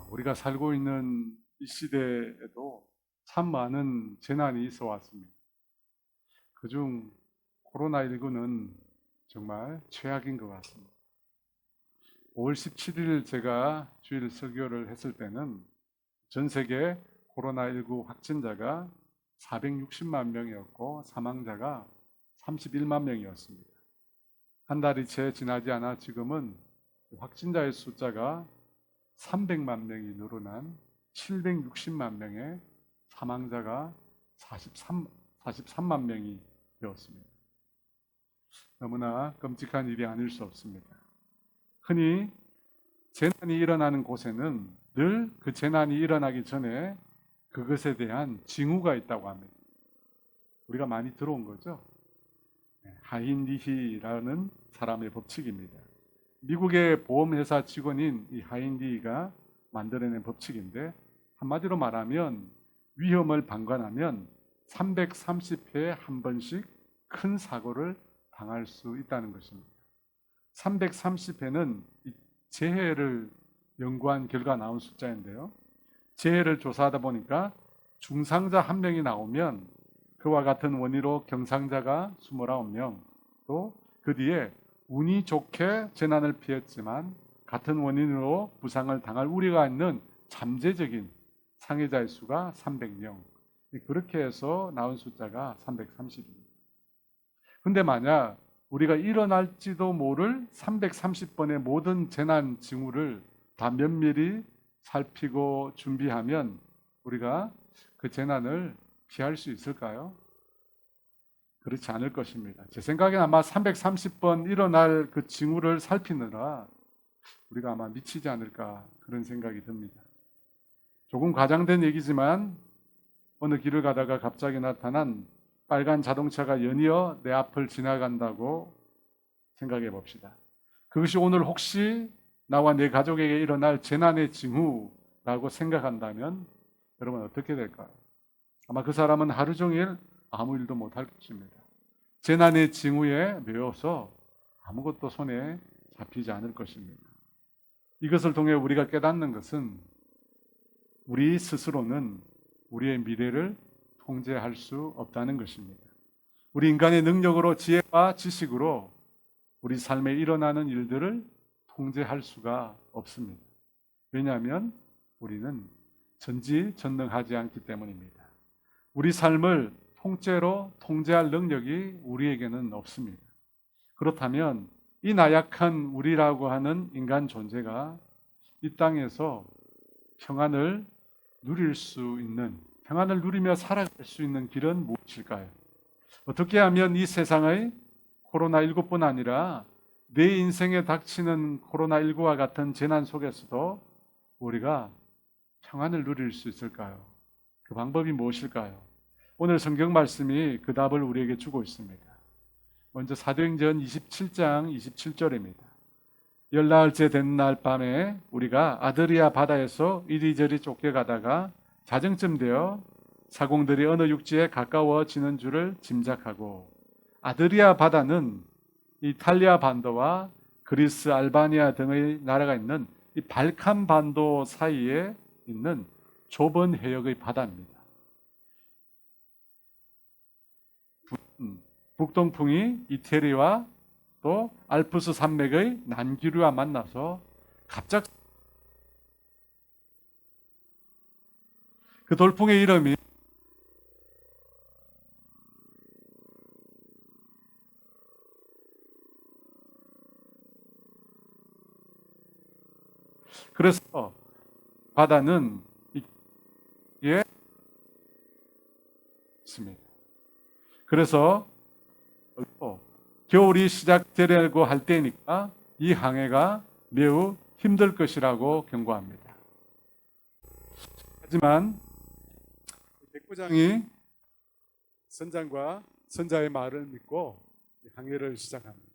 우리가 살고 있는 이 시대에도 참 많은 재난이 있어 왔습니다. 그중 코로나19는 정말 최악인 것 같습니다. 5월 17일 제가 주일 설교를 했을 때는 전 세계 코로나19 확진자가 460만 명이었고 사망자가 31만 명이었습니다. 한 달이 채 지나지 않아 지금은 확진자의 숫자가 300만 명이 늘어난 760만 명의 사망자가 43만 명이 되었습니다. 너무나 끔찍한 일이 아닐 수 없습니다. 흔히 재난이 일어나는 곳에는 늘 그 재난이 일어나기 전에 그것에 대한 징후가 있다고 합니다. 우리가 많이 들어온 거죠. 하인리히라는 사람의 법칙입니다. 미국의 보험회사 직원인 이 하인리히가 만들어낸 법칙인데, 한마디로 말하면 위험을 방관하면 330회에 한 번씩 큰 사고를 당할 수 있다는 것입니다. 330회는 재해를 연구한 결과 나온 숫자인데요. 재해를 조사하다 보니까 중상자 1명이 나오면 그와 같은 원인으로 경상자가 29명, 또 그 뒤에 운이 좋게 재난을 피했지만 같은 원인으로 부상을 당할 우려가 있는 잠재적인 상해자의 수가 300명. 그렇게 해서 나온 숫자가 330입니다. 근데 만약 우리가 일어날지도 모를 330번의 모든 재난 징후를 다 면밀히 살피고 준비하면 우리가 그 재난을 피할 수 있을까요? 그렇지 않을 것입니다. 제 생각엔 아마 330번 일어날 그 징후를 살피느라 우리가 아마 미치지 않을까, 그런 생각이 듭니다. 조금 과장된 얘기지만 어느 길을 가다가 갑자기 나타난 빨간 자동차가 연이어 내 앞을 지나간다고 생각해 봅시다. 그것이 오늘 혹시 나와 내 가족에게 일어날 재난의 징후라고 생각한다면 여러분 어떻게 될까요? 아마 그 사람은 하루 종일 아무 일도 못할 것입니다. 재난의 징후에 매여서 아무것도 손에 잡히지 않을 것입니다. 이것을 통해 우리가 깨닫는 것은 우리 스스로는 우리의 미래를 통제할 수 없다는 것입니다. 우리 인간의 능력으로, 지혜와 지식으로 우리 삶에 일어나는 일들을 통제할 수가 없습니다. 왜냐하면 우리는 전지전능하지 않기 때문입니다. 우리 삶을 통째로 통제할 능력이 우리에게는 없습니다. 그렇다면 이 나약한 우리라고 하는 인간 존재가 이 땅에서 평안을 누릴 수 있는, 평안을 누리며 살아갈 수 있는 길은 무엇일까요? 어떻게 하면 이 세상의 코로나19뿐 아니라 내 인생에 닥치는 코로나19와 같은 재난 속에서도 우리가 평안을 누릴 수 있을까요? 그 방법이 무엇일까요? 오늘 성경 말씀이 그 답을 우리에게 주고 있습니다. 먼저 사도행전 27장 27절입니다. 열나흘째 된 날 밤에 우리가 아드리아 바다에서 이리저리 쫓겨가다가 자정쯤 되어 사공들이 어느 육지에 가까워지는 줄을 짐작하고, 아드리아 바다는 이탈리아 반도와 그리스, 알바니아 등의 나라가 있는 이 발칸 반도 사이에 있는 좁은 해역의 바다입니다. 북동풍이 이태리와 또 알프스 산맥의 난기류와 만나서 갑작 그 돌풍의 이름이 그래서 바다는 이게 있습니다. 그래서 겨울이 시작되려고 할 때니까 이 항해가 매우 힘들 것이라고 경고합니다. 하지만 백부장이 선장과 선자의 말을 믿고 항해를 시작합니다.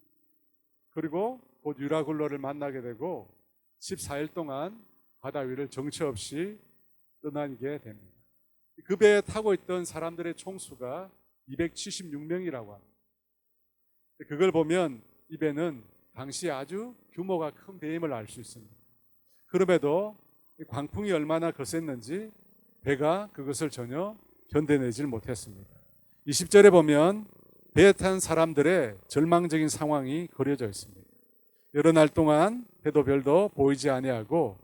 그리고 곧 유라굴로를 만나게 되고 14일 동안 바다 위를 정처 없이 떠나게 됩니다. 그 배에 타고 있던 사람들의 총수가 276명이라고 합니다. 그걸 보면 이 배는 당시 아주 규모가 큰 배임을 알 수 있습니다. 그럼에도 광풍이 얼마나 거셌는지 배가 그것을 전혀 견뎌내질 못했습니다. 20절에 보면 배에 탄 사람들의 절망적인 상황이 그려져 있습니다. 여러 날 동안 해도 별도 보이지 아니하고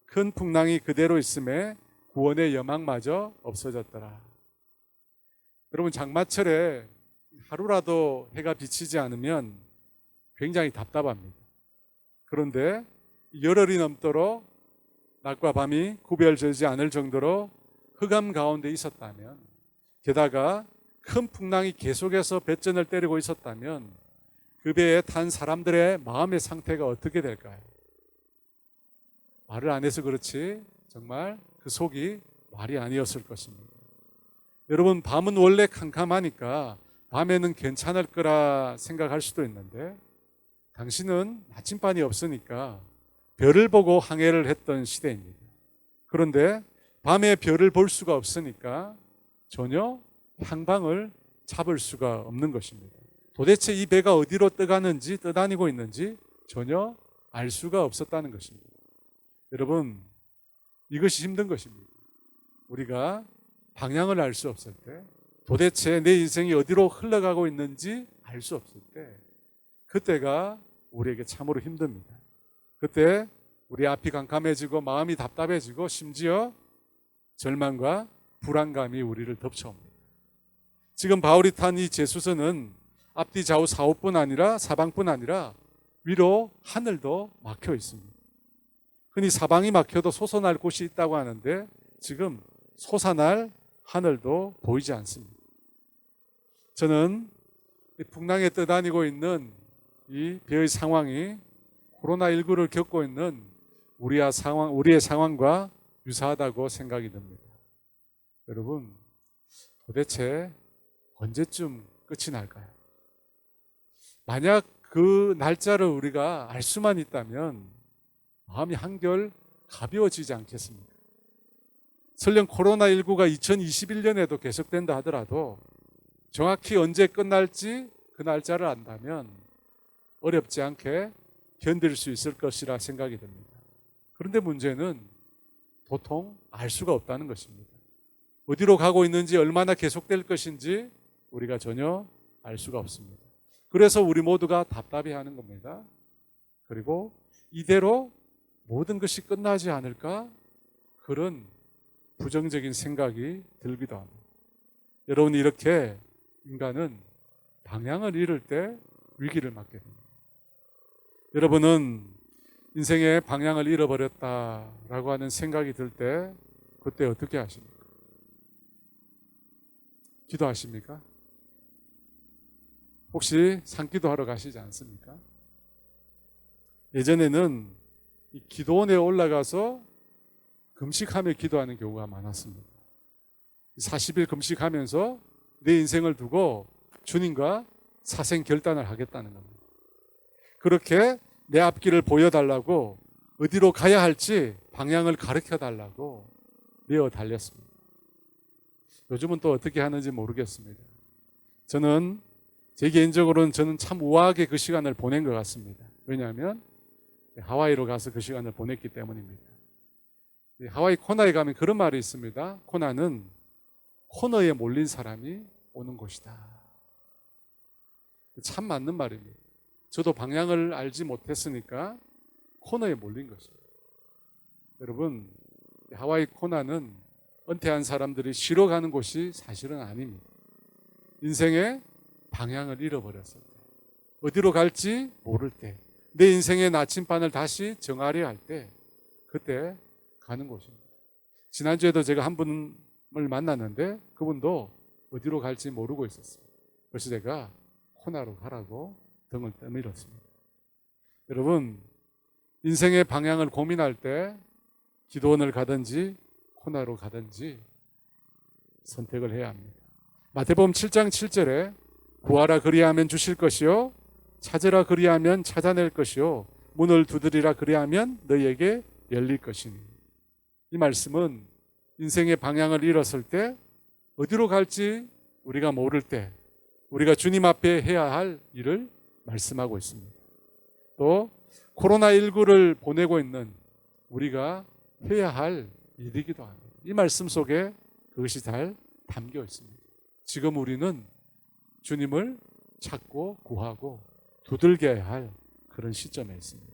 큰 풍랑이 그대로 있음에 구원의 여망마저 없어졌더라. 여러분, 장마철에 하루라도 해가 비치지 않으면 굉장히 답답합니다. 그런데 열흘이 넘도록 낮과 밤이 구별되지 않을 정도로 흑암 가운데 있었다면, 게다가 큰 풍랑이 계속해서 배전을 때리고 있었다면 그 배에 탄 사람들의 마음의 상태가 어떻게 될까요? 말을 안 해서 그렇지 정말 그 속이 말이 아니었을 것입니다. 여러분, 밤은 원래 캄캄하니까 밤에는 괜찮을 거라 생각할 수도 있는데, 당신은 나침반이 없으니까 별을 보고 항해를 했던 시대입니다. 그런데 밤에 별을 볼 수가 없으니까 전혀 향방을 잡을 수가 없는 것입니다. 도대체 이 배가 어디로 떠다니고 있는지 전혀 알 수가 없었다는 것입니다. 여러분, 이것이 힘든 것입니다. 우리가 방향을 알 수 없을 때, 도대체 내 인생이 어디로 흘러가고 있는지 알 수 없을 때, 그때가 우리에게 참으로 힘듭니다. 그때 우리 앞이 캄캄해지고 마음이 답답해지고 심지어 절망과 불안감이 우리를 덮쳐옵니다. 지금 바울이 탄 이 제수선은 앞뒤 좌우 사후뿐 아니라 사방뿐 아니라 위로 하늘도 막혀 있습니다. 흔히 사방이 막혀도 솟아날 곳이 있다고 하는데 지금 솟아날 하늘도 보이지 않습니다. 저는 이 풍랑에 떠다니고 있는 이 배의 상황이 코로나19를 겪고 있는 우리의 상황과 유사하다고 생각이 듭니다. 여러분, 도대체 언제쯤 끝이 날까요? 만약 그 날짜를 우리가 알 수만 있다면 마음이 한결 가벼워지지 않겠습니까? 설령 코로나19가 2021년에도 계속된다 하더라도 정확히 언제 끝날지 그 날짜를 안다면 어렵지 않게 견딜 수 있을 것이라 생각이 듭니다. 그런데 문제는 도통 알 수가 없다는 것입니다. 어디로 가고 있는지, 얼마나 계속될 것인지 우리가 전혀 알 수가 없습니다. 그래서 우리 모두가 답답해하는 겁니다. 그리고 이대로 모든 것이 끝나지 않을까? 그런 부정적인 생각이 들기도 합니다. 여러분, 이렇게 인간은 방향을 잃을 때 위기를 맞게 됩니다. 여러분은 인생의 방향을 잃어버렸다라고 하는 생각이 들 때 그때 어떻게 하십니까? 기도하십니까? 혹시 산기도하러 가시지 않습니까? 예전에는 이 기도원에 올라가서 금식하며 기도하는 경우가 많았습니다. 40일 금식하면서 내 인생을 두고 주님과 사생 결단을 하겠다는 겁니다. 그렇게 내 앞길을 보여달라고, 어디로 가야 할지 방향을 가르쳐달라고 내어 달렸습니다. 요즘은 또 어떻게 하는지 모르겠습니다. 제 개인적으로는 저는 참 우아하게 그 시간을 보낸 것 같습니다. 왜냐하면 하와이로 가서 그 시간을 보냈기 때문입니다. 하와이 코나에 가면 그런 말이 있습니다. 코나는 코너에 몰린 사람이 오는 곳이다. 참 맞는 말입니다. 저도 방향을 알지 못했으니까 코너에 몰린 것입니다. 여러분, 하와이 코나는 은퇴한 사람들이 쉬러 가는 곳이 사실은 아닙니다. 인생의 방향을 잃어버렸을 때, 어디로 갈지 모를 때, 내 인생의 나침반을 다시 정하려 할 때, 그때 가는 곳입니다. 지난주에도 제가 한 분을 만났는데 그분도 어디로 갈지 모르고 있었어요. 그래서 제가 코나로 가라고 등을 떠밀었습니다. 여러분, 인생의 방향을 고민할 때 기도원을 가든지 코나로 가든지 선택을 해야 합니다. 마태복음 7장 7절에 구하라 그리하면 주실 것이요, 찾으라 그리하면 찾아낼 것이요, 문을 두드리라 그리하면 너희에게 열릴 것이니. 이 말씀은 인생의 방향을 잃었을 때, 어디로 갈지 우리가 모를 때 우리가 주님 앞에 해야 할 일을 말씀하고 있습니다. 또 코로나19를 보내고 있는 우리가 해야 할 일이기도 합니다. 이 말씀 속에 그것이 잘 담겨 있습니다. 지금 우리는 주님을 찾고 구하고 두들겨야 할 그런 시점에 있습니다.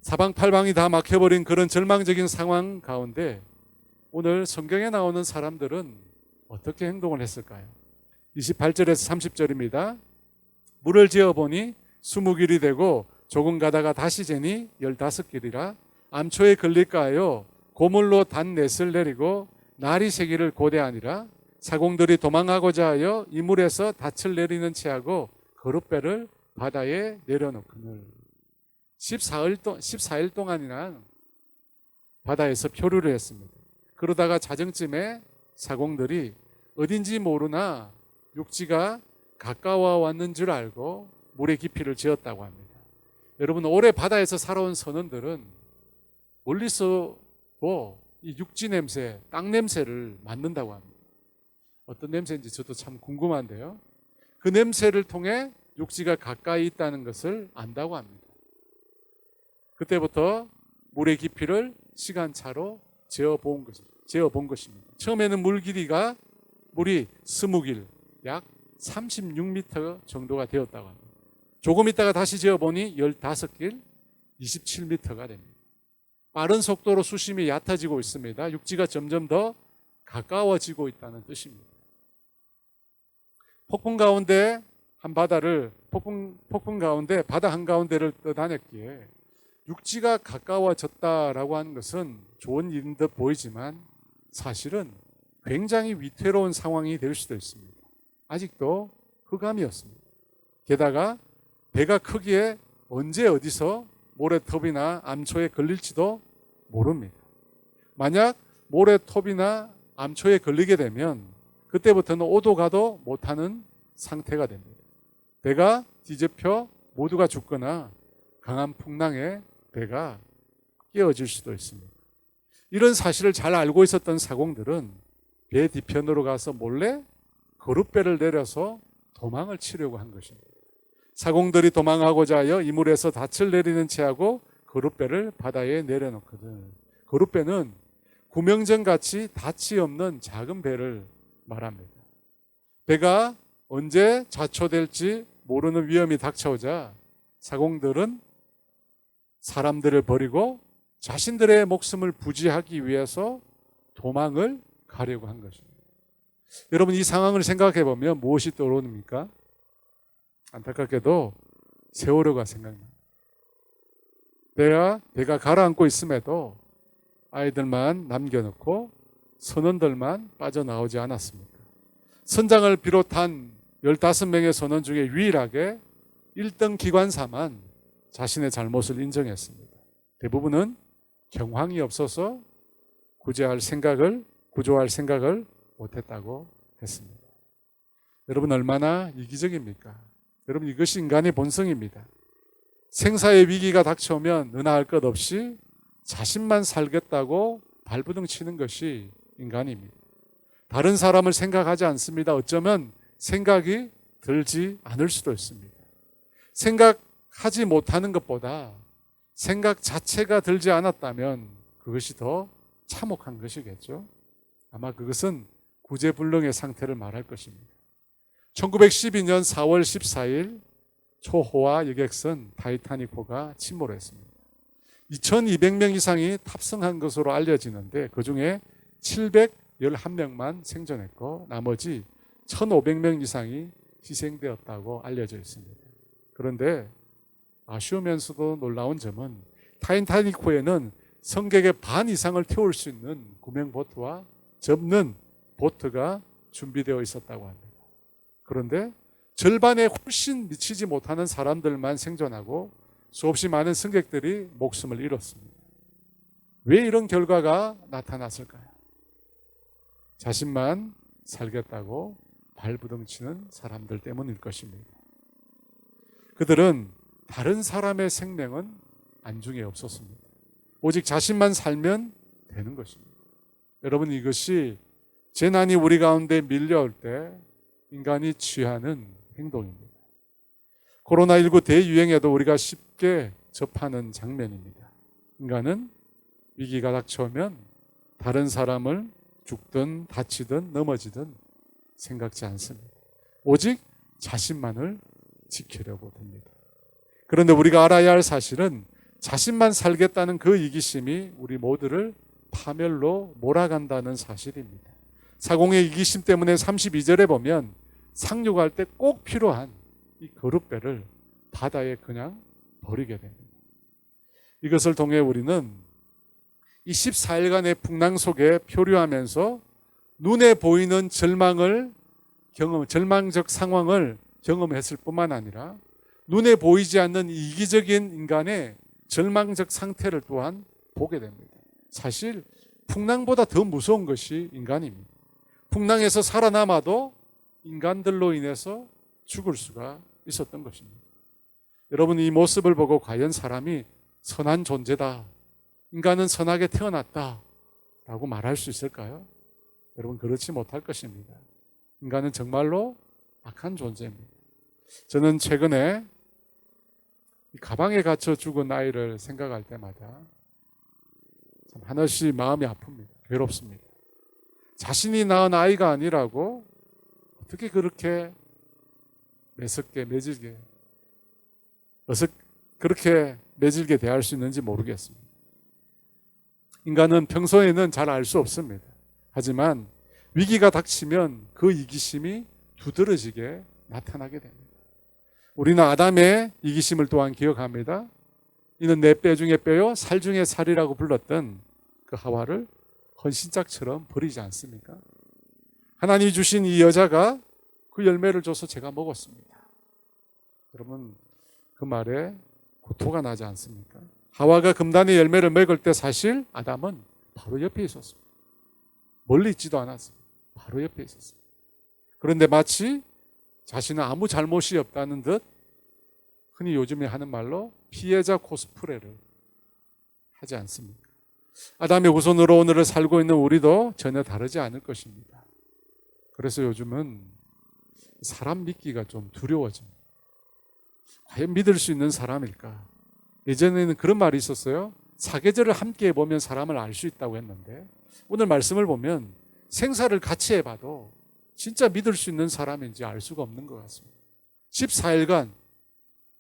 사방팔방이 다 막혀버린 그런 절망적인 상황 가운데 오늘 성경에 나오는 사람들은 어떻게 행동을 했을까요? 28절에서 30절입니다. 물을 지어보니 20길이 되고 조금 가다가 다시 재니 15길이라 암초에 걸릴까요? 고물로 단 넷을 내리고 날이 새기를 고대하니라. 사공들이 도망하고자 하여 이물에서 닻을 내리는 채하고 거룻배를 바다에 내려놓거늘. 14일 동안이나 바다에서 표류를 했습니다. 그러다가 자정쯤에 사공들이 어딘지 모르나 육지가 가까워 왔는 줄 알고 물의 깊이를 재었다고 합니다. 여러분, 오래 바다에서 살아온 선원들은 멀리서도 이 육지 냄새, 땅 냄새를 맡는다고 합니다. 어떤 냄새인지 저도 참 궁금한데요. 그 냄새를 통해 육지가 가까이 있다는 것을 안다고 합니다. 그때부터 물의 깊이를 시간차로 재어본 것입니다. 처음에는 물 길이가 물이 20길, 약 36m 정도가 되었다고 합니다. 조금 있다가 다시 재어보니 15길, 27m가 됩니다. 빠른 속도로 수심이 얕아지고 있습니다. 육지가 점점 더 가까워지고 있다는 뜻입니다. 폭풍 가운데 바다 한가운데를 떠다녔기에 육지가 가까워졌다라고 하는 것은 좋은 일인 듯 보이지만 사실은 굉장히 위태로운 상황이 될 수도 있습니다. 아직도 흑암이었습니다. 게다가 배가 크기에 언제 어디서 모래톱이나 암초에 걸릴지도 모릅니다. 만약 모래톱이나 암초에 걸리게 되면 그때부터는 오도 가도 못하는 상태가 됩니다. 배가 뒤집혀 모두가 죽거나 강한 풍랑에 배가 깨어질 수도 있습니다. 이런 사실을 잘 알고 있었던 사공들은 배 뒤편으로 가서 몰래 거룻배를 내려서 도망을 치려고 한 것입니다. 사공들이 도망하고자 하여 이물에서 닻을 내리는 채하고 거룻배를 바다에 내려놓거든. 거룻배는 구명정같이 닻이 없는 작은 배를 말합니다. 배가 언제 좌초될지 모르는 위험이 닥쳐오자 사공들은 사람들을 버리고 자신들의 목숨을 부지하기 위해서 도망을 가려고 한 것입니다. 여러분, 이 상황을 생각해 보면 무엇이 떠오릅니까? 안타깝게도 세월호가 생각납니다. 배가 가라앉고 있음에도 아이들만 남겨놓고 선원들만 빠져나오지 않았습니다. 선장을 비롯한 15명의 선원 중에 유일하게 1등 기관사만 자신의 잘못을 인정했습니다. 대부분은 경황이 없어서 구조할 생각을 못했다고 했습니다. 여러분, 얼마나 이기적입니까? 여러분, 이것이 인간의 본성입니다. 생사의 위기가 닥쳐오면 너나 것 없이 자신만 살겠다고 발부둥 치는 것이 인간입니다. 다른 사람을 생각하지 않습니다. 어쩌면 생각이 들지 않을 수도 있습니다. 생각하지 못하는 것보다 생각 자체가 들지 않았다면 그것이 더 참혹한 것이겠죠. 아마 그것은 구제불능의 상태를 말할 것입니다. 1912년 4월 14일 초호화 여객선 타이타닉호가 침몰했습니다. 2200명 이상이 탑승한 것으로 알려지는데 그중에 711명만 생존했고 나머지 1500명 이상이 희생되었다고 알려져 있습니다. 그런데 아쉬우면서도 놀라운 점은 타이타닉호에는 승객의 반 이상을 태울 수 있는 구명보트와 접는 보트가 준비되어 있었다고 합니다. 그런데 절반에 훨씬 미치지 못하는 사람들만 생존하고 수없이 많은 승객들이 목숨을 잃었습니다. 왜 이런 결과가 나타났을까요? 자신만 살겠다고 발부둥치는 사람들 때문일 것입니다. 그들은 다른 사람의 생명은 안중에 없었습니다. 오직 자신만 살면 되는 것입니다. 여러분, 이것이 재난이 우리 가운데 밀려올 때 인간이 취하는 행동입니다. 코로나19 대유행에도 우리가 쉽게 접하는 장면입니다. 인간은 위기가 닥쳐오면 다른 사람을 죽든 다치든 넘어지든 생각지 않습니다. 오직 자신만을 지키려고 듭니다. 그런데 우리가 알아야 할 사실은 자신만 살겠다는 그 이기심이 우리 모두를 파멸로 몰아간다는 사실입니다. 사공의 이기심 때문에 32절에 보면 상륙할 때 꼭 필요한 이 거룻배를 바다에 그냥 버리게 됩니다. 이것을 통해 우리는 이 14일간의 풍랑 속에 표류하면서 눈에 보이는 절망적 상황을 경험했을 뿐만 아니라 눈에 보이지 않는 이기적인 인간의 절망적 상태를 또한 보게 됩니다. 사실 풍랑보다 더 무서운 것이 인간입니다. 풍랑에서 살아남아도 인간들로 인해서 죽을 수가 있었던 것입니다. 여러분, 이 모습을 보고 과연 사람이 선한 존재다, 인간은 선하게 태어났다 라고 말할 수 있을까요? 여러분, 그렇지 못할 것입니다. 인간은 정말로 악한 존재입니다. 저는 최근에 가방에 갇혀 죽은 아이를 생각할 때마다 참 한없이 마음이 아픕니다. 괴롭습니다. 자신이 낳은 아이가 아니라고 어떻게 그렇게 매섭게 매질게 그렇게 매질게 대할 수 있는지 모르겠습니다. 인간은 평소에는 잘 알 수 없습니다. 하지만 위기가 닥치면 그 이기심이 두드러지게 나타나게 됩니다. 우리는 아담의 이기심을 또한 기억합니다. 이는 내 뼈 중에 뼈요 살 중에 살이라고 불렀던 그 하와를 헌신짝처럼 버리지 않습니까? 하나님이 주신 이 여자가 그 열매를 줘서 제가 먹었습니다. 여러분, 그 말에 고토가 나지 않습니까? 하와가 금단의 열매를 먹을 때 사실 아담은 바로 옆에 있었습니다. 멀리 있지도 않았습니다. 바로 옆에 있었습니다. 그런데 마치 자신은 아무 잘못이 없다는 듯 흔히 요즘에 하는 말로 피해자 코스프레를 하지 않습니까? 아담의 후손으로 오늘을 살고 있는 우리도 전혀 다르지 않을 것입니다. 그래서 요즘은 사람 믿기가 좀 두려워집니다. 과연 믿을 수 있는 사람일까? 예전에는 그런 말이 있었어요. 사계절을 함께 해보면 사람을 알 수 있다고 했는데 오늘 말씀을 보면 생사를 같이 해봐도 진짜 믿을 수 있는 사람인지 알 수가 없는 것 같습니다. 14일간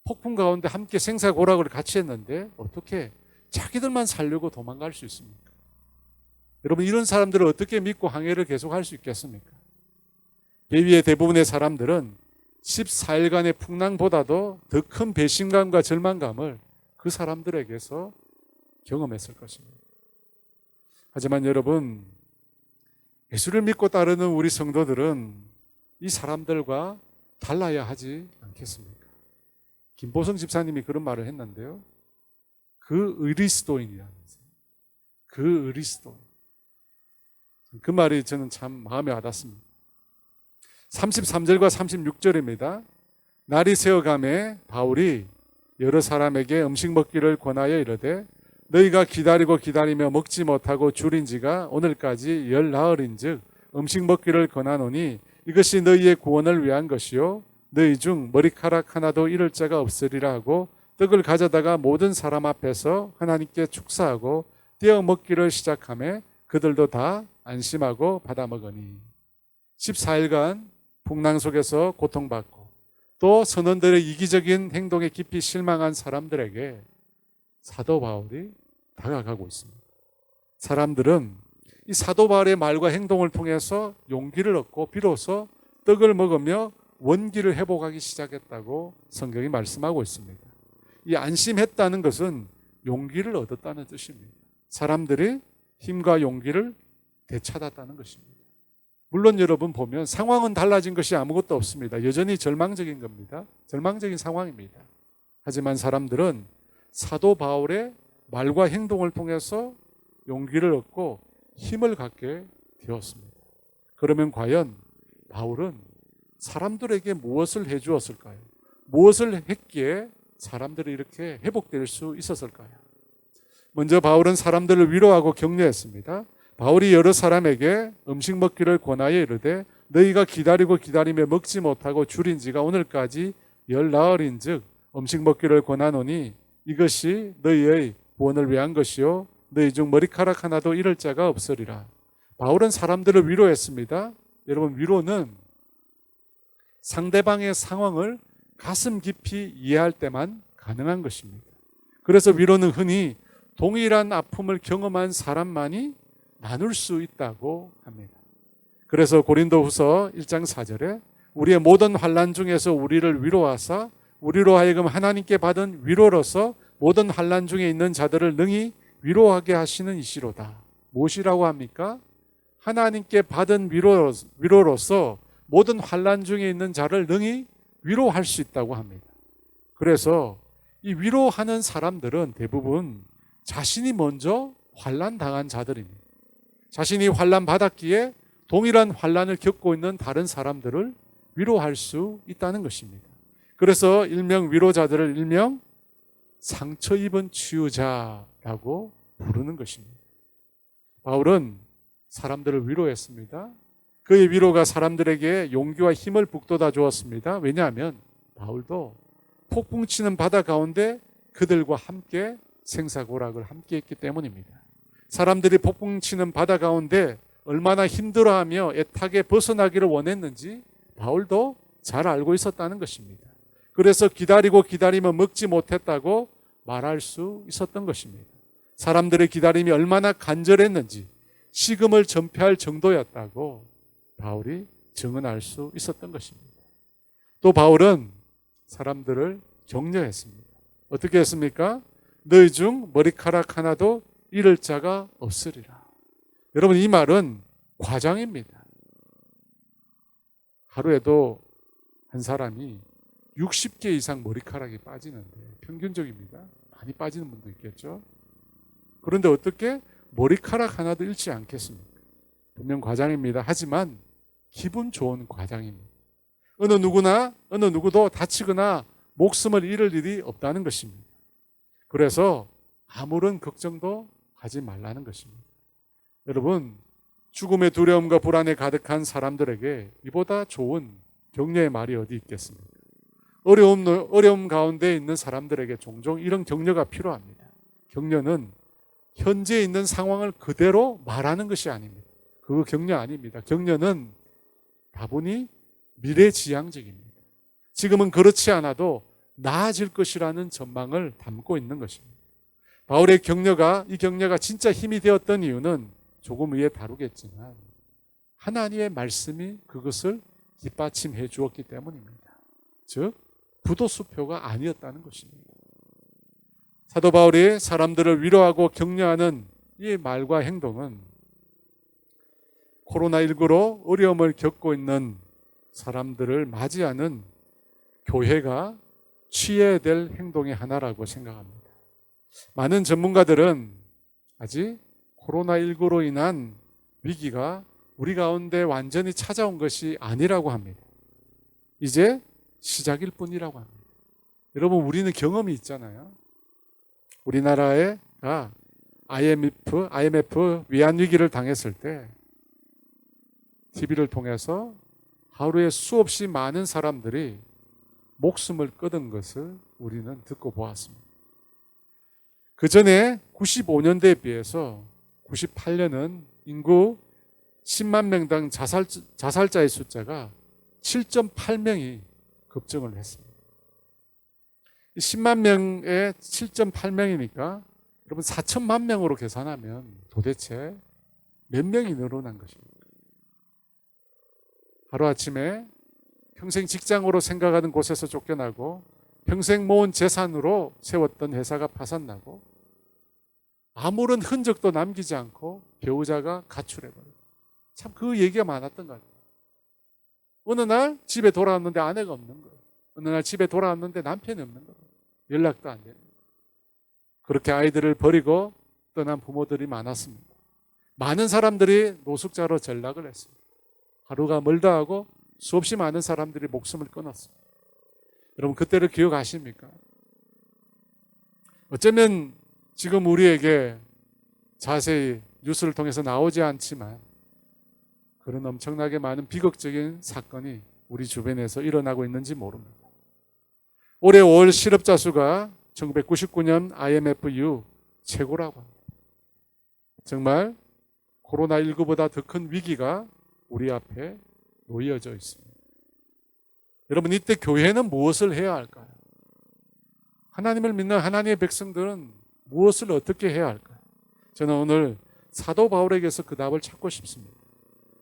폭풍 가운데 함께 생사고락을 같이 했는데 어떻게 자기들만 살려고 도망갈 수 있습니까? 여러분, 이런 사람들을 어떻게 믿고 항해를 계속할 수 있겠습니까? 배 위의 대부분의 사람들은 14일간의 풍랑보다도 더 큰 배신감과 절망감을 그 사람들에게서 경험했을 것입니다. 하지만 여러분, 예수를 믿고 따르는 우리 성도들은 이 사람들과 달라야 하지 않겠습니까? 김보성 집사님이 그런 말을 했는데요. 그 의리스도인이라면서요. 그 의리스도인. 그 말이 저는 참 마음에 와닿습니다. 33절과 36절입니다. 날이 새어가매 바울이 여러 사람에게 음식 먹기를 권하여 이르되 너희가 기다리고 기다리며 먹지 못하고 줄인 지가 오늘까지 10나흘인즉 음식 먹기를 권하노니 이것이 너희의 구원을 위한 것이요 너희 중 머리카락 하나도 잃을 자가 없으리라 하고 떡을 가져다가 모든 사람 앞에서 하나님께 축사하고 떼어 먹기를 시작하며 그들도 다 안심하고 받아 먹으니 14일간 풍랑 속에서 고통받고 또 선원들의 이기적인 행동에 깊이 실망한 사람들에게 사도 바울이 다가가고 있습니다. 사람들은 이 사도 바울의 말과 행동을 통해서 용기를 얻고 비로소 떡을 먹으며 원기를 회복하기 시작했다고 성경이 말씀하고 있습니다. 이 안심했다는 것은 용기를 얻었다는 뜻입니다. 사람들이 힘과 용기를 되찾았다는 것입니다. 물론 여러분 보면 상황은 달라진 것이 아무것도 없습니다. 여전히 절망적인 겁니다. 절망적인 상황입니다. 하지만 사람들은 사도 바울의 말과 행동을 통해서 용기를 얻고 힘을 갖게 되었습니다. 그러면 과연 바울은 사람들에게 무엇을 해주었을까요? 무엇을 했기에 사람들이 이렇게 회복될 수 있었을까요? 먼저 바울은 사람들을 위로하고 격려했습니다. 바울이 여러 사람에게 음식 먹기를 권하여 이르되 너희가 기다리고 기다리며 먹지 못하고 줄인 지가 오늘까지 10나흘인즉 음식 먹기를 권하노니 이것이 너희의 구원을 위한 것이요 너희 중 머리카락 하나도 잃을 자가 없으리라. 바울은 사람들을 위로했습니다. 여러분, 위로는 상대방의 상황을 가슴 깊이 이해할 때만 가능한 것입니다. 그래서 위로는 흔히 동일한 아픔을 경험한 사람만이 나눌 수 있다고 합니다. 그래서 고린도후서 1장 4절에 우리의 모든 환난 중에서 우리를 위로하사 우리로 하여금 하나님께 받은 위로로서 모든 환난 중에 있는 자들을 능히 위로하게 하시는 이시로다. 무엇이라고 합니까? 하나님께 받은 위로로서 모든 환난 중에 있는 자를 능히 위로할 수 있다고 합니다. 그래서 이 위로하는 사람들은 대부분 자신이 먼저 환난 당한 자들입니다. 자신이 환난 받았기에 동일한 환난을 겪고 있는 다른 사람들을 위로할 수 있다는 것입니다. 그래서 일명 위로자들을 일명 상처 입은 치유자라고 부르는 것입니다. 바울은 사람들을 위로했습니다. 그의 위로가 사람들에게 용기와 힘을 북돋아 주었습니다. 왜냐하면 바울도 폭풍 치는 바다 가운데 그들과 함께 생사고락을 함께 했기 때문입니다. 사람들이 폭풍 치는 바다 가운데 얼마나 힘들어하며 애타게 벗어나기를 원했는지 바울도 잘 알고 있었다는 것입니다. 그래서 기다리면 먹지 못했다고 말할 수 있었던 것입니다. 사람들의 기다림이 얼마나 간절했는지 식음을 전폐할 정도였다고 바울이 증언할 수 있었던 것입니다. 또 바울은 사람들을 격려했습니다. 어떻게 했습니까? 너희 중 머리카락 하나도 잃을 자가 없으리라. 여러분, 이 말은 과장입니다. 하루에도 한 사람이 60개 이상 머리카락이 빠지는데 평균적입니다. 많이 빠지는 분도 있겠죠. 그런데 어떻게 머리카락 하나도 잃지 않겠습니까? 분명 과장입니다. 하지만 기분 좋은 과장입니다. 어느 누구도 다치거나 목숨을 잃을 일이 없다는 것입니다. 그래서 아무런 걱정도 하지 말라는 것입니다. 여러분, 죽음의 두려움과 불안에 가득한 사람들에게 이보다 좋은 격려의 말이 어디 있겠습니까? 어려움 가운데 있는 사람들에게 종종 이런 격려가 필요합니다. 격려는 현재 있는 상황을 그대로 말하는 것이 아닙니다. 그거 격려 아닙니다. 격려는 다분히 미래지향적입니다. 지금은 그렇지 않아도 나아질 것이라는 전망을 담고 있는 것입니다. 바울의 이 격려가 진짜 힘이 되었던 이유는 조금 위에 다루겠지만 하나님의 말씀이 그것을 뒷받침해 주었기 때문입니다. 즉, 부도수표가 아니었다는 것입니다. 사도 바울이 사람들을 위로하고 격려하는 이 말과 행동은 코로나19로 어려움을 겪고 있는 사람들을 맞이하는 교회가 취해야 될 행동의 하나라고 생각합니다. 많은 전문가들은 아직 코로나19로 인한 위기가 우리 가운데 완전히 찾아온 것이 아니라고 합니다. 이제 시작일 뿐이라고 합니다. 여러분, 우리는 경험이 있잖아요. 우리나라가 IMF 위안 위기를 당했을 때 TV를 통해서 하루에 수없이 많은 사람들이 목숨을 끊은 것을 우리는 듣고 보았습니다. 그 전에 95년대에 비해서 98년은 인구 10만 명당 자살자의 숫자가 7.8명이 급증을 했습니다. 10만 명에 7.8명이니까 여러분 4천만 명으로 계산하면 도대체 몇 명이 늘어난 것입니까? 하루아침에 평생 직장으로 생각하는 곳에서 쫓겨나고 평생 모은 재산으로 세웠던 회사가 파산나고 아무런 흔적도 남기지 않고 배우자가 가출해버려요. 참 그 얘기가 많았던 것 같아요. 어느 날 집에 돌아왔는데 아내가 없는 거예요. 어느 날 집에 돌아왔는데 남편이 없는 거예요. 연락도 안 되는 거예요. 그렇게 아이들을 버리고 떠난 부모들이 많았습니다. 많은 사람들이 노숙자로 전락을 했습니다. 하루가 멀다 하고 수없이 많은 사람들이 목숨을 끊었습니다. 여러분, 그때를 기억하십니까? 어쩌면 지금 우리에게 자세히 뉴스를 통해서 나오지 않지만 그런 엄청나게 많은 비극적인 사건이 우리 주변에서 일어나고 있는지 모릅니다. 올해 5월 실업자 수가 1999년 IMF 이후 최고라고 합니다. 정말 코로나19보다 더 큰 위기가 우리 앞에 놓여져 있습니다. 여러분, 이때 교회는 무엇을 해야 할까요? 하나님을 믿는 하나님의 백성들은 무엇을 어떻게 해야 할까요? 저는 오늘 사도 바울에게서 그 답을 찾고 싶습니다.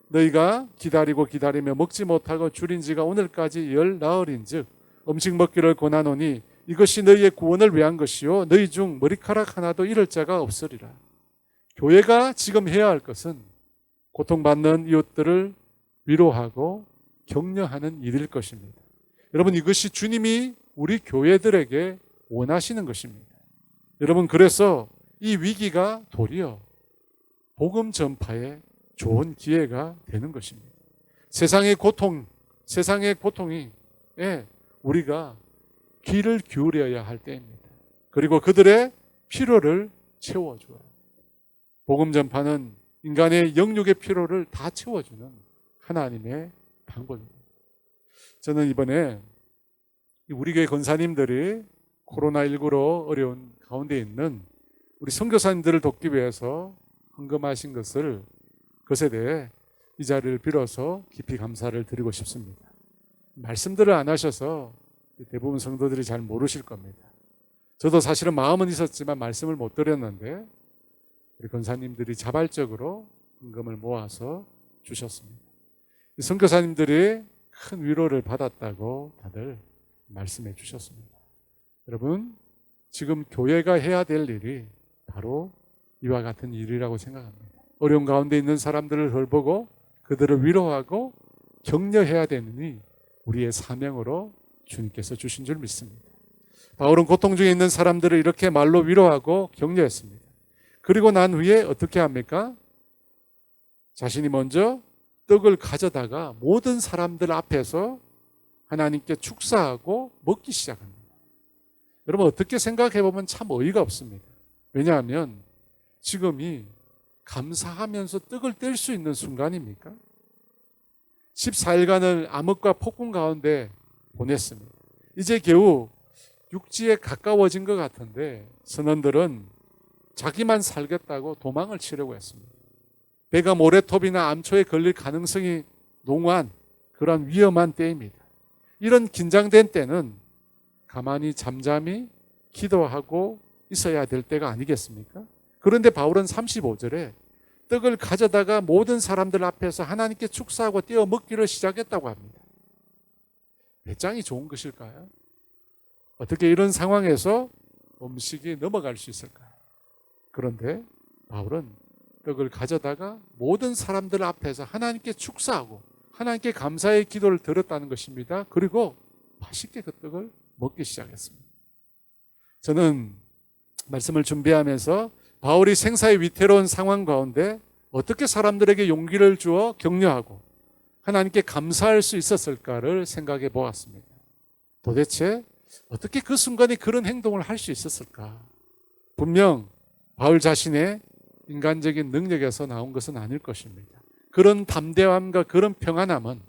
너희가 기다리고 기다리며 먹지 못하고 줄인 지가 오늘까지 열 나흘인즉 음식 먹기를 권하노니 이것이 너희의 구원을 위한 것이요 너희 중 머리카락 하나도 잃을 자가 없으리라. 교회가 지금 해야 할 것은 고통받는 이웃들을 위로하고 격려하는 일일 것입니다. 여러분, 이것이 주님이 우리 교회들에게 원하시는 것입니다. 여러분, 그래서 이 위기가 도리어 복음 전파의 좋은 기회가 되는 것입니다. 세상의 고통이 우리가 귀를 기울여야 할 때입니다. 그리고 그들의 필요를 채워줘요. 복음 전파는 인간의 영육의 필요를 다 채워주는 하나님의 방법입니다. 저는 이번에 우리 교회 권사님들이 코로나19로 어려운 가운데 있는 우리 선교사님들을 돕기 위해서 헌금하신 것에 대해 이 자리를 빌어서 깊이 감사를 드리고 싶습니다. 말씀들을 안 하셔서 대부분 성도들이 잘 모르실 겁니다. 저도 사실은 마음은 있었지만 말씀을 못 드렸는데 우리 권사님들이 자발적으로 헌금을 모아서 주셨습니다. 선교사님들이 큰 위로를 받았다고 다들 말씀해 주셨습니다. 여러분, 지금 교회가 해야 될 일이 바로 이와 같은 일이라고 생각합니다. 어려운 가운데 있는 사람들을 돌보고 그들을 위로하고 격려해야 되느니 우리의 사명으로 주님께서 주신 줄 믿습니다. 바울은 고통 중에 있는 사람들을 이렇게 말로 위로하고 격려했습니다. 그리고 난 후에 어떻게 합니까? 자신이 먼저 떡을 가져다가 모든 사람들 앞에서 하나님께 축사하고 먹기 시작합니다. 여러분, 어떻게 생각해 보면 참 어이가 없습니다. 왜냐하면 지금이 감사하면서 떡을 뗄 수 있는 순간입니까? 14일간을 암흑과 폭군 가운데 보냈습니다. 이제 겨우 육지에 가까워진 것 같은데 선원들은 자기만 살겠다고 도망을 치려고 했습니다. 배가 모래톱이나 암초에 걸릴 가능성이 농후한 그런 위험한 때입니다. 이런 긴장된 때는 가만히 잠잠히 기도하고 있어야 될 때가 아니겠습니까? 그런데 바울은 35절에 떡을 가져다가 모든 사람들 앞에서 하나님께 축사하고 떼어 먹기를 시작했다고 합니다. 배짱이 좋은 것일까요? 어떻게 이런 상황에서 음식이 넘어갈 수 있을까요? 그런데 바울은 떡을 가져다가 모든 사람들 앞에서 하나님께 축사하고 하나님께 감사의 기도를 드렸다는 것입니다. 그리고 맛있게 그 떡을 먹기 시작했습니다. 저는 말씀을 준비하면서 바울이 생사의 위태로운 상황 가운데 어떻게 사람들에게 용기를 주어 격려하고 하나님께 감사할 수 있었을까를 생각해 보았습니다. 도대체 어떻게 그 순간에 그런 행동을 할 수 있었을까? 분명 바울 자신의 인간적인 능력에서 나온 것은 아닐 것입니다. 그런 담대함과 그런 평안함은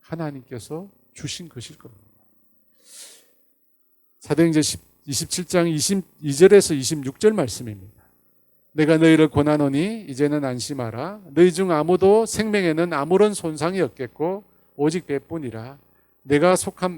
하나님께서 주신 것일 겁니다. 사도행전 27장 22절에서 26절 말씀입니다. 내가 너희를 권하노니 이제는 안심하라. 너희 중 아무도 생명에는 아무런 손상이 없겠고 오직 배뿐이라. 내가 속한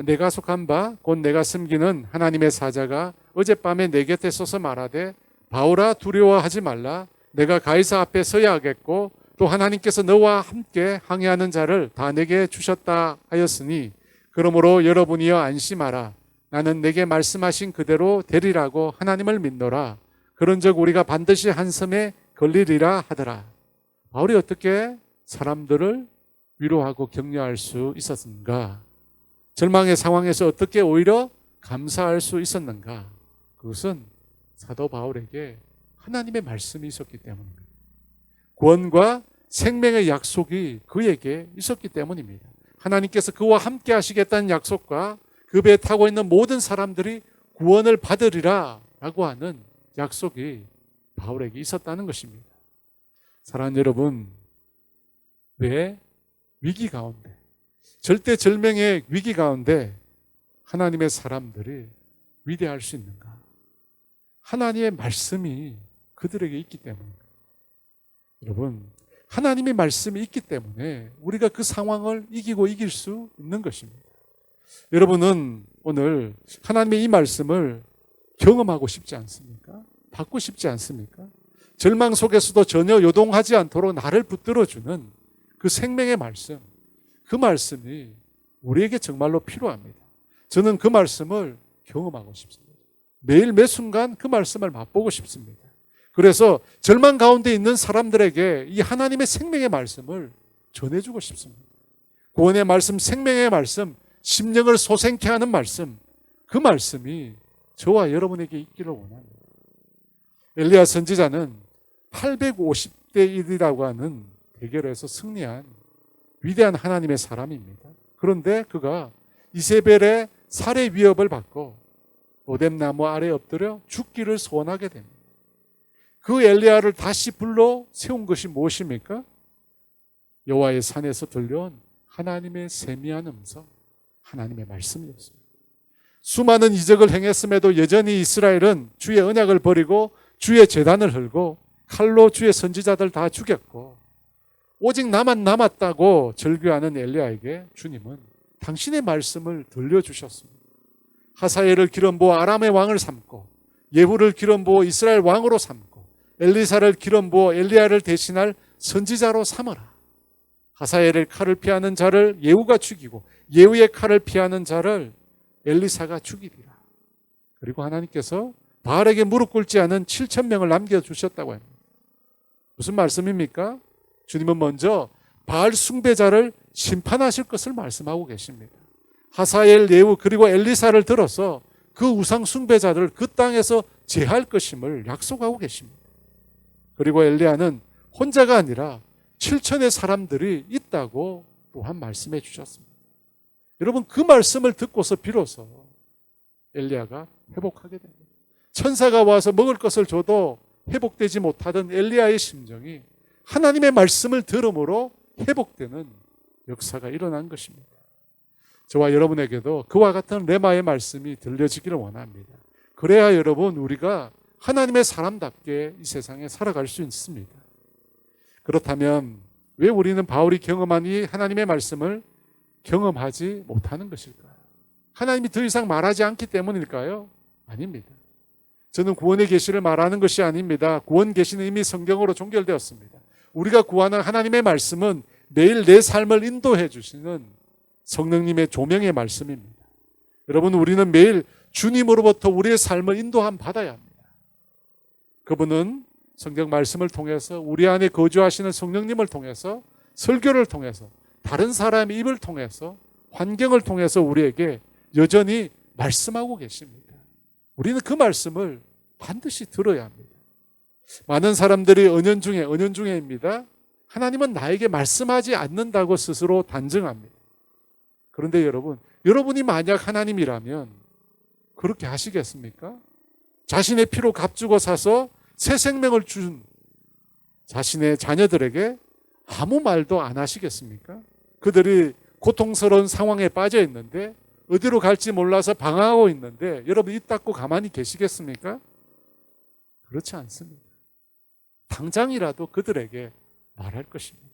바 곧 내가 섬기는 하나님의 사자가 어젯밤에 내 곁에 서서 말하되 바울아 두려워하지 말라. 내가 가이사 앞에 서야 하겠고 또 하나님께서 너와 함께 항해하는 자를 다 내게 주셨다 하였으니 그러므로 여러분이여 안심하라. 나는 내게 말씀하신 그대로 되리라고 하나님을 믿노라. 그런즉 우리가 반드시 한 섬에 걸리리라 하더라. 바울이 어떻게 사람들을 위로하고 격려할 수 있었는가? 절망의 상황에서 어떻게 오히려 감사할 수 있었는가? 그것은 사도 바울에게 하나님의 말씀이 있었기 때문입니다. 구원과 생명의 약속이 그에게 있었기 때문입니다. 하나님께서 그와 함께 하시겠다는 약속과 그 배에 타고 있는 모든 사람들이 구원을 받으리라 라고 하는 약속이 바울에게 있었다는 것입니다. 사랑하는 여러분, 왜 위기 가운데, 절대절명의 위기 가운데 하나님의 사람들이 위대할 수 있는가? 하나님의 말씀이 그들에게 있기 때문입니다. 여러분, 하나님의 말씀이 있기 때문에 우리가 그 상황을 이기고 이길 수 있는 것입니다. 여러분은 오늘 하나님의 이 말씀을 경험하고 싶지 않습니까? 받고 싶지 않습니까? 절망 속에서도 전혀 요동하지 않도록 나를 붙들어주는 그 생명의 말씀, 그 말씀이 우리에게 정말로 필요합니다. 저는 그 말씀을 경험하고 싶습니다. 매일 매 순간 그 말씀을 맛보고 싶습니다. 그래서 절망 가운데 있는 사람들에게 이 하나님의 생명의 말씀을 전해주고 싶습니다. 구원의 말씀, 생명의 말씀, 심령을 소생케 하는 말씀, 그 말씀이 저와 여러분에게 있기를 원합니다. 엘리야 선지자는 850대 1이라고 하는 대결에서 승리한 위대한 하나님의 사람입니다. 그런데 그가 이세벨의 살해 위협을 받고 오뎀나무 아래에 엎드려 죽기를 소원하게 됩니다. 그 엘리야를 다시 불러 세운 것이 무엇입니까? 여호와의 산에서 들려온 하나님의 세미한 음성, 하나님의 말씀이었습니다. 수많은 이적을 행했음에도 여전히 이스라엘은 주의 언약을 버리고 주의 제단을 헐고 칼로 주의 선지자들 다 죽였고 오직 나만 남았다고 절규하는 엘리야에게 주님은 당신의 말씀을 들려주셨습니다. 하사엘을 기름 부어 아람의 왕을 삼고 예후를 기름 부어 이스라엘 왕으로 삼고 엘리사를 기름 부어 엘리야를 대신할 선지자로 삼으라. 하사엘의 칼을 피하는 자를 예후가 죽이고 예후의 칼을 피하는 자를 엘리사가 죽이리라. 그리고 하나님께서 바알에게 무릎 꿇지 않은 7,000명을 남겨주셨다고 합니다. 무슨 말씀입니까? 주님은 먼저 바알 숭배자를 심판하실 것을 말씀하고 계십니다. 하사엘, 예후 그리고 엘리사를 들어서 그 우상 숭배자들을 그 땅에서 제할 것임을 약속하고 계십니다. 그리고 엘리야는 혼자가 아니라 7천의 사람들이 있다고 또한 말씀해 주셨습니다. 여러분, 그 말씀을 듣고서 비로소 엘리야가 회복하게 됩니다. 천사가 와서 먹을 것을 줘도 회복되지 못하던 엘리야의 심정이 하나님의 말씀을 들음으로 회복되는 역사가 일어난 것입니다. 저와 여러분에게도 그와 같은 레마의 말씀이 들려지기를 원합니다. 그래야 여러분, 우리가 하나님의 사람답게 이 세상에 살아갈 수 있습니다. 그렇다면 왜 우리는 바울이 경험한 이 하나님의 말씀을 경험하지 못하는 것일까요? 하나님이 더 이상 말하지 않기 때문일까요? 아닙니다. 저는 구원의 계시를 말하는 것이 아닙니다. 구원 계시는 이미 성경으로 종결되었습니다. 우리가 구하는 하나님의 말씀은 매일 내 삶을 인도해 주시는 성령님의 조명의 말씀입니다. 여러분, 우리는 매일 주님으로부터 우리의 삶을 인도함 받아야 합니다. 그분은 성경 말씀을 통해서 우리 안에 거주하시는 성령님을 통해서 설교를 통해서 다른 사람의 입을 통해서 환경을 통해서 우리에게 여전히 말씀하고 계십니다. 우리는 그 말씀을 반드시 들어야 합니다. 많은 사람들이 은연중에입니다. 하나님은 나에게 말씀하지 않는다고 스스로 단정합니다. 그런데 여러분이 만약 하나님이라면 그렇게 하시겠습니까? 자신의 피로 값주고 사서 새 생명을 준 자신의 자녀들에게 아무 말도 안 하시겠습니까? 그들이 고통스러운 상황에 빠져 있는데 어디로 갈지 몰라서 방황하고 있는데 여러분 입 닫고 가만히 계시겠습니까? 그렇지 않습니다. 당장이라도 그들에게 말할 것입니다.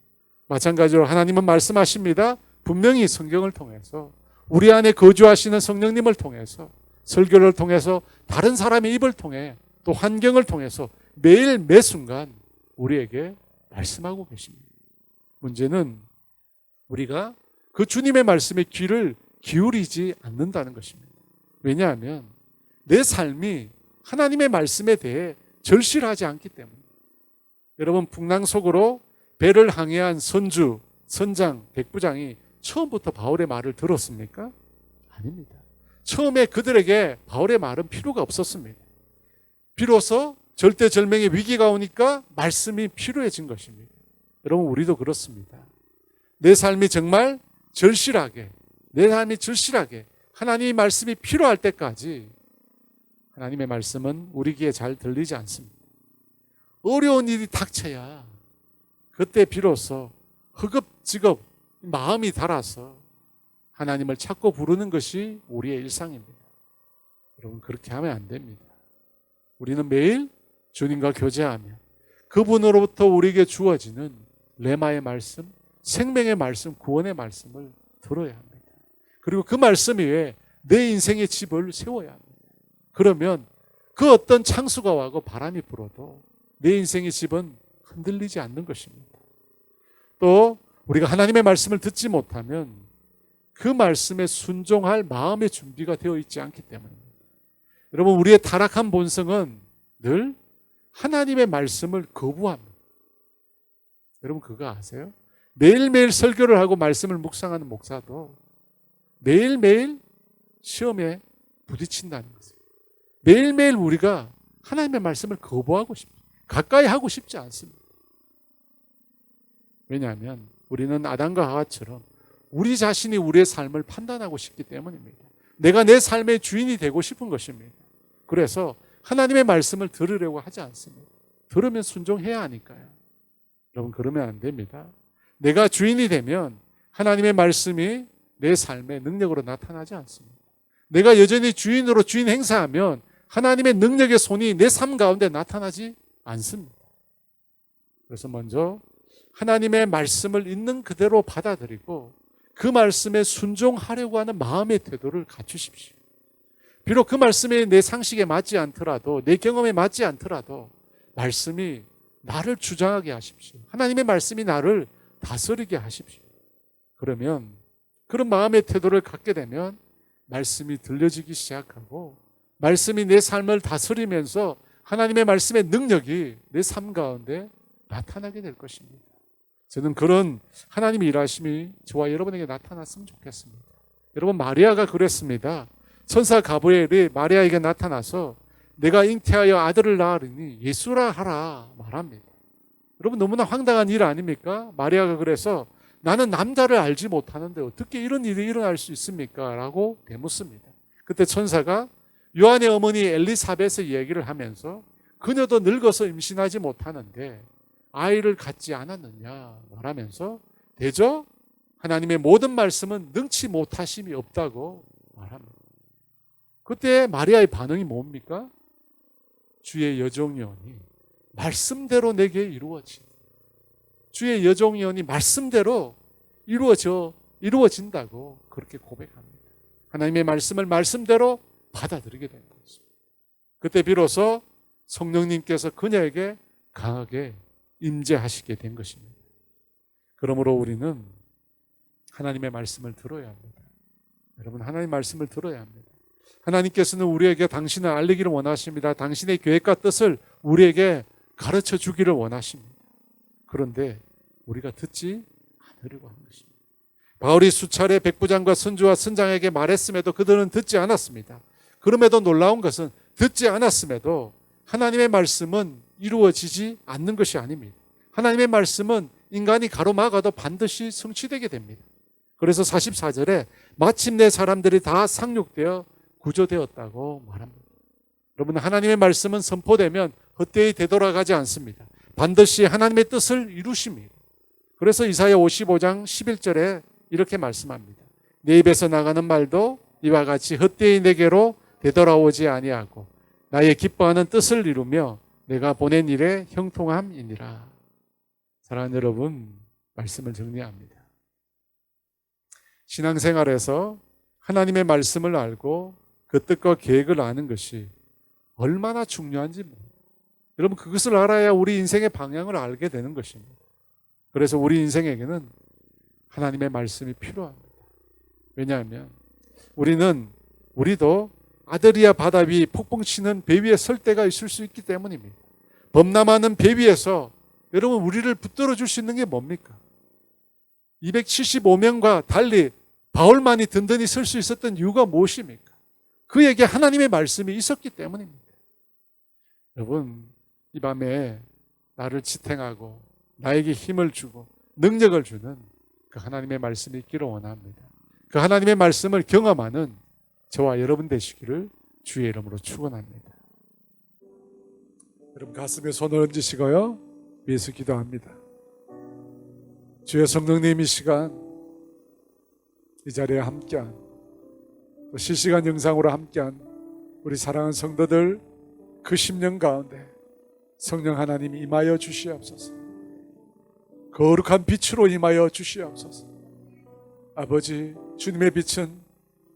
마찬가지로 하나님은 말씀하십니다. 분명히 성경을 통해서 우리 안에 거주하시는 성령님을 통해서 설교를 통해서 다른 사람의 입을 통해 또 환경을 통해서 매일 매 순간 우리에게 말씀하고 계십니다. 문제는 우리가 그 주님의 말씀에 귀를 기울이지 않는다는 것입니다. 왜냐하면 내 삶이 하나님의 말씀에 대해 절실하지 않기 때문입니다. 여러분, 풍랑 속으로 배를 항해한 선주, 선장, 백부장이 처음부터 바울의 말을 들었습니까? 아닙니다. 처음에 그들에게 바울의 말은 필요가 없었습니다. 비로소 절대절명의 위기가 오니까 말씀이 필요해진 것입니다. 여러분, 우리도 그렇습니다. 내 삶이 정말 절실하게 하나님의 말씀이 필요할 때까지 하나님의 말씀은 우리 귀에 잘 들리지 않습니다. 어려운 일이 닥쳐야 그때 비로소 허겁지겁 마음이 달아서 하나님을 찾고 부르는 것이 우리의 일상입니다. 여러분, 그렇게 하면 안 됩니다. 우리는 매일 주님과 교제하며 그분으로부터 우리에게 주어지는 레마의 말씀, 생명의 말씀, 구원의 말씀을 들어야 합니다. 그리고 그 말씀 위에 내 인생의 집을 세워야 합니다. 그러면 그 어떤 창수가 와고 바람이 불어도 내 인생의 집은 흔들리지 않는 것입니다. 또 우리가 하나님의 말씀을 듣지 못하면 그 말씀에 순종할 마음의 준비가 되어 있지 않기 때문입니다. 여러분, 우리의 타락한 본성은 늘 하나님의 말씀을 거부합니다. 여러분 그거 아세요? 매일매일 설교를 하고 말씀을 묵상하는 목사도 매일매일 시험에 부딪힌다는 것이에요. 매일매일 우리가 하나님의 말씀을 거부하고 싶어요. 가까이 하고 싶지 않습니다. 왜냐하면 우리는 아담과 하와처럼 우리 자신이 우리의 삶을 판단하고 싶기 때문입니다. 내가 내 삶의 주인이 되고 싶은 것입니다. 그래서 하나님의 말씀을 들으려고 하지 않습니다. 들으면 순종해야 하니까요. 여러분 그러면 안 됩니다. 내가 주인이 되면 하나님의 말씀이 내 삶의 능력으로 나타나지 않습니다. 내가 여전히 주인으로 주인 행사하면 하나님의 능력의 손이 내 삶 가운데 나타나지 않습니다. 그래서 먼저 하나님의 말씀을 있는 그대로 받아들이고 그 말씀에 순종하려고 하는 마음의 태도를 갖추십시오. 비록 그 말씀이 내 상식에 맞지 않더라도, 내 경험에 맞지 않더라도 말씀이 나를 주장하게 하십시오. 하나님의 말씀이 나를 다스리게 하십시오. 그러면 그런 마음의 태도를 갖게 되면 말씀이 들려지기 시작하고 말씀이 내 삶을 다스리면서 하나님의 말씀의 능력이 내 삶 가운데 나타나게 될 것입니다. 저는 그런 하나님의 일하심이 저와 여러분에게 나타났으면 좋겠습니다. 여러분 마리아가 그랬습니다. 천사 가브리엘이 마리아에게 나타나서 내가 잉태하여 아들을 낳으리니 예수라 하라 말합니다. 여러분 너무나 황당한 일 아닙니까? 마리아가 그래서 나는 남자를 알지 못하는데 어떻게 이런 일이 일어날 수 있습니까? 라고 대묻습니다. 그때 천사가 요한의 어머니 엘리사벳의 얘기를 하면서 그녀도 늙어서 임신하지 못하는데 아이를 갖지 않았느냐 말하면서 대저 하나님의 모든 말씀은 능치 못하심이 없다고 말합니다. 그때 마리아의 반응이 뭡니까? 주의 여종이오니 말씀대로 내게 이루어진 주의 여종이오니 말씀대로 이루어진다고 그렇게 고백합니다. 하나님의 말씀을 말씀대로 받아들이게 된 것입니다. 그때 비로소 성령님께서 그녀에게 강하게 임재하시게 된 것입니다. 그러므로 우리는 하나님의 말씀을 들어야 합니다. 여러분 하나님의 말씀을 들어야 합니다. 하나님께서는 우리에게 당신을 알리기를 원하십니다. 당신의 계획과 뜻을 우리에게 가르쳐 주기를 원하십니다. 그런데 우리가 듣지 않으려고 하는 것입니다. 바울이 수차례 백부장과 선주와 선장에게 말했음에도 그들은 듣지 않았습니다. 그럼에도 놀라운 것은 듣지 않았음에도 하나님의 말씀은 이루어지지 않는 것이 아닙니다. 하나님의 말씀은 인간이 가로막아도 반드시 성취되게 됩니다. 그래서 44절에 마침내 사람들이 다 상륙되어 구조되었다고 말합니다. 여러분 하나님의 말씀은 선포되면 헛되이 되돌아가지 않습니다. 반드시 하나님의 뜻을 이루십니다. 그래서 이사야 55장 11절에 이렇게 말씀합니다. 내 입에서 나가는 말도 이와 같이 헛되이 내게로 되돌아오지 아니하고 나의 기뻐하는 뜻을 이루며 내가 보낸 일에 형통함이니라. 사랑하는 여러분, 말씀을 정리합니다. 신앙생활에서 하나님의 말씀을 알고 그 뜻과 계획을 아는 것이 얼마나 중요한지 여러분 그것을 알아야 우리 인생의 방향을 알게 되는 것입니다. 그래서 우리 인생에게는 하나님의 말씀이 필요합니다. 왜냐하면 우리도 아드리아 바다 위 폭풍 치는 배 위에 설 때가 있을 수 있기 때문입니다. 범람하는 배 위에서 여러분 우리를 붙들어 줄 수 있는 게 뭡니까? 275명과 달리 바울만이 든든히 설 수 있었던 이유가 무엇입니까? 그에게 하나님의 말씀이 있었기 때문입니다. 여러분 이 밤에 나를 지탱하고 나에게 힘을 주고 능력을 주는 그 하나님의 말씀이 있기를 원합니다. 그 하나님의 말씀을 경험하는 저와 여러분 되시기를 주의 이름으로 축원합니다. 여러분 가슴에 손을 얹으시고요. 위에서 기도합니다. 주의 성령님 이 시간 이 자리에 함께한 또 실시간 영상으로 함께한 우리 사랑하는 성도들 그 10년 가운데 성령 하나님 임하여 주시옵소서. 거룩한 빛으로 임하여 주시옵소서. 아버지, 주님의 빛은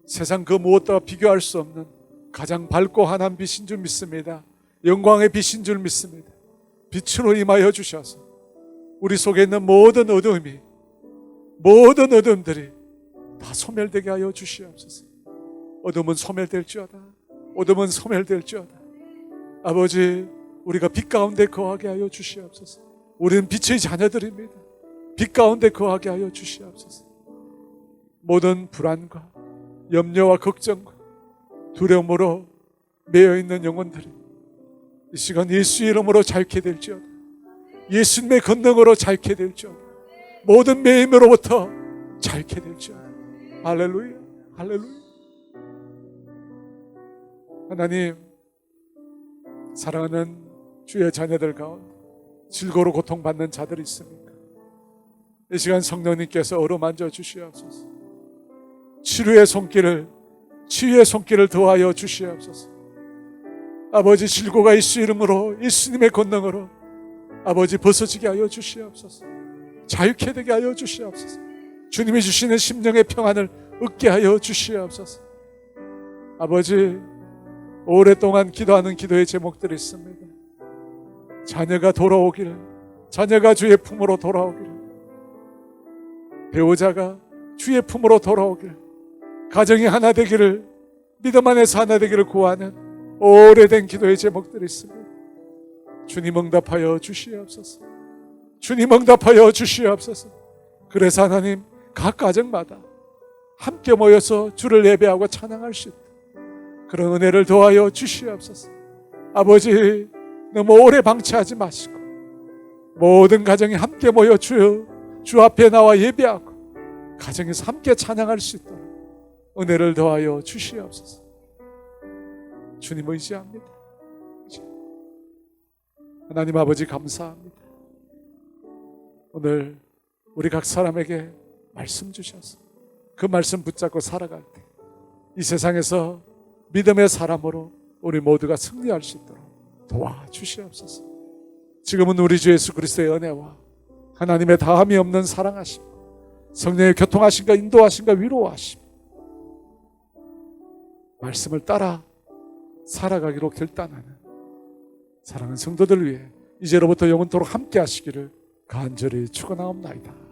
세상 그 무엇과 비교할 수 없는 가장 밝고 환한 빛인 줄 믿습니다. 영광의 빛인 줄 믿습니다. 빛으로 임하여 주셔서 우리 속에 있는 모든 어둠이, 모든 어둠들이 다 소멸되게 하여 주시옵소서. 어둠은 소멸될지어다. 어둠은 소멸될지어다. 아버지, 우리가 빛 가운데 거하게 하여 주시옵소서. 우리는 빛의 자녀들입니다. 빛 가운데 거하게 하여 주시옵소서. 모든 불안과 염려와 걱정과 두려움으로 매여있는 영혼들이 이 시간 예수 이름으로 자유케 될지어다. 예수님의 권능으로 자유케 될지어다. 모든 매임으로부터 자유케 될지어다. 할렐루야, 할렐루야. 하나님, 사랑하는 주의 자녀들 가운데 질고로 고통받는 자들이 있습니까? 이 시간 성령님께서 어루만져 주시옵소서. 치유의 손길을 더하여 주시옵소서. 아버지, 질고가 예수 이름으로, 예수님의 권능으로 아버지 벗어지게 하여 주시옵소서. 자유케 되게 하여 주시옵소서. 주님이 주시는 심령의 평안을 얻게 하여 주시옵소서. 아버지, 오랫동안 기도하는 기도의 제목들이 있습니다. 자녀가 돌아오기를, 자녀가 주의 품으로 돌아오기를, 배우자가 주의 품으로 돌아오기를, 가정이 하나 되기를, 믿음 안에서 하나 되기를 구하는 오래된 기도의 제목들이 있습니다. 주님 응답하여 주시옵소서. 주님 응답하여 주시옵소서. 그래서 하나님, 각 가정마다 함께 모여서 주를 예배하고 찬양할 수 있다. 그런 은혜를 더하여 주시옵소서. 아버지, 너무 오래 방치하지 마시고 모든 가정이 함께 모여 주 앞에 나와 예배하고 가정에서 함께 찬양할 수 있도록 은혜를 더하여 주시옵소서. 주님 의지합니다. 하나님 아버지, 감사합니다. 오늘 우리 각 사람에게 말씀 주셔서 그 말씀 붙잡고 살아갈 때 이 세상에서 믿음의 사람으로 우리 모두가 승리할 수 있도록 도와주시옵소서. 지금은 우리 주 예수 그리스도의 은혜와 하나님의 다함이 없는 사랑하심, 성령의 교통하심과 인도하심과 위로하심, 말씀을 따라 살아가기로 결단하는 사랑하는 성도들 위해 이제로부터 영원토록 함께 하시기를 간절히 축원하옵나이다.